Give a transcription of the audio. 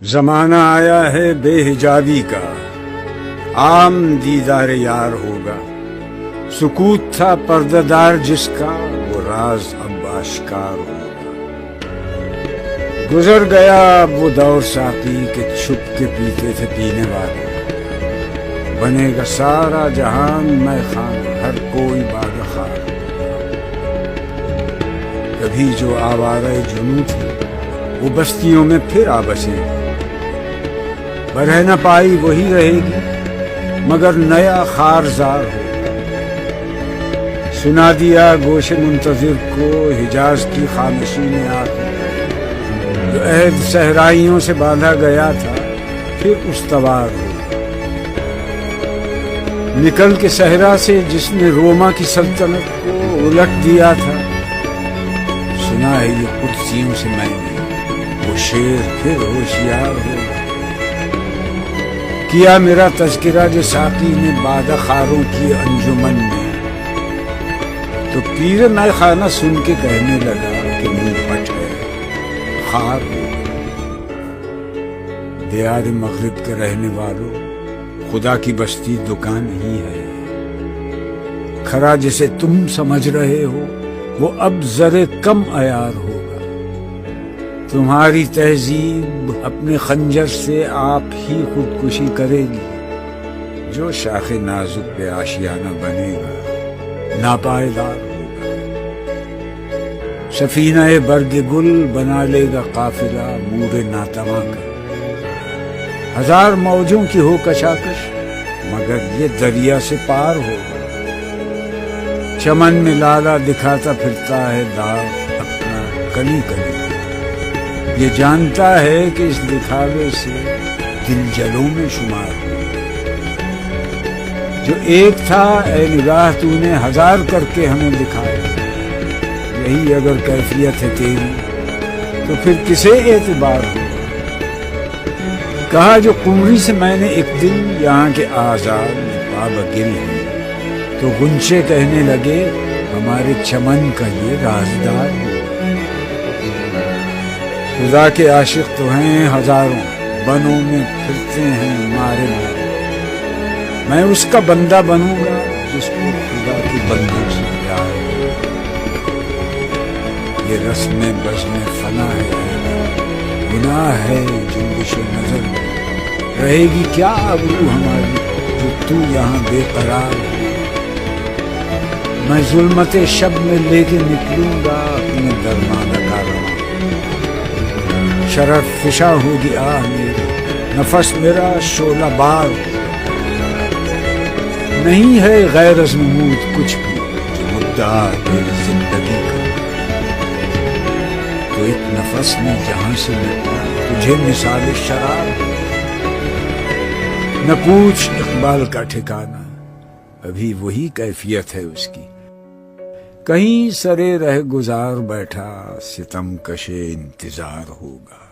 زمانہ آیا ہے بے حجابی کا، عام دیدار یار ہوگا۔ سکوت تھا پردہ دار جس کا، وہ راز اب آشکار ہوگا۔ گزر گیا اب وہ دور ساقی کہ چھپ کے پیتے تھے پینے والے۔ بنے گا سارا جہان میں خانہ، ہر کوئی باغ-خار۔ کبھی جو آوارہ جنوں تھی وہ بستیوں میں پھر آ بسے گی۔ برہ نہ پائی وہی رہے گی مگر نیا خارزار ہوگا۔ سنا دیا گوش منتظر کو حجاز کی خاموشی نے آ کر، جو عہد صحرائیوں سے باندھا گیا تھا پھر استوار ہوگا۔ نکل کے صحرا سے جس نے روما کی سلطنت کو الٹ دیا تھا، سنا ہے یہ قدسیوں سے میں نے، وہ شیر پھر ہوشیار ہوگا۔ کیا میرا تذکرہ جو ساقی نے بادہ خاروں کی انجمن میں، تو پیر نئے خانہ سن کے کہنے لگا کہ منہ پٹ ہے، خار ہوگا۔ دیار مغرب کے رہنے والوں، خدا کی بستی دکان ہی ہے۔ کھرا جسے تم سمجھ رہے ہو وہ اب ذرے کم عیار ہوگا۔ تمہاری تہذیب اپنے خنجر سے آپ ہی خودکشی کرے گی۔ جو شاخ نازک پہ آشیانہ بنے گا ناپائیدار ہوگا۔ سفینہ برگ گل بنا لے گا قافلہ مور ناتواں کا۔ ہزار موجوں کی ہو کشاکش مگر یہ دریا سے پار ہوگا۔ چمن میں لالا دکھاتا پھرتا ہے داغ اپنا کلی کلی۔ یہ جانتا ہے کہ اس دکھاوے سے دل جلوں میں شمار ہو۔ جو ایک تھا اے نگاہ تو نے ہزار کر کے ہمیں دکھایا۔ یہی اگر کیفیت ہے تیری تو پھر کسے اعتبار ہو۔ کہا جو قمری سے میں نے ایک دن یہاں کے آزاد پابگل ہے، تو غنچے کہنے لگے ہمارے چمن کا یہ رازدار ہو۔ خدا کے عاشق تو ہیں ہزاروں، بنوں میں پھرتے ہیں مارے مارے۔ میں اس کا بندہ بنوں گا جس کو خدا کی بندوں سے پیار ہے۔ یہ رسم بزم فنا ہے، گناہ ہے جنبش نظر میں۔ رہے گی کیا آبرو ہماری جو تو یہاں بے قرار ہے۔ میں ظلمت شب میں لے کے نکلوں گا اپنے درماندہ کارواں۔ شرف فشاں ہوگی آہ میری، نفس میرا شعلہ بار ہوگا۔ نہیں ہے غیر از نمود کچھ بھی جو مدعا میری زندگی کا۔ تو ایک نفس میں جہاں سے مٹنا تجھے مثال شراب۔ نہ پوچھ اقبال کا ٹھکانہ، ابھی وہی کیفیت ہے اس کی۔ کہیں سرے رہ گزار بیٹھا ستم کشے انتظار ہوگا۔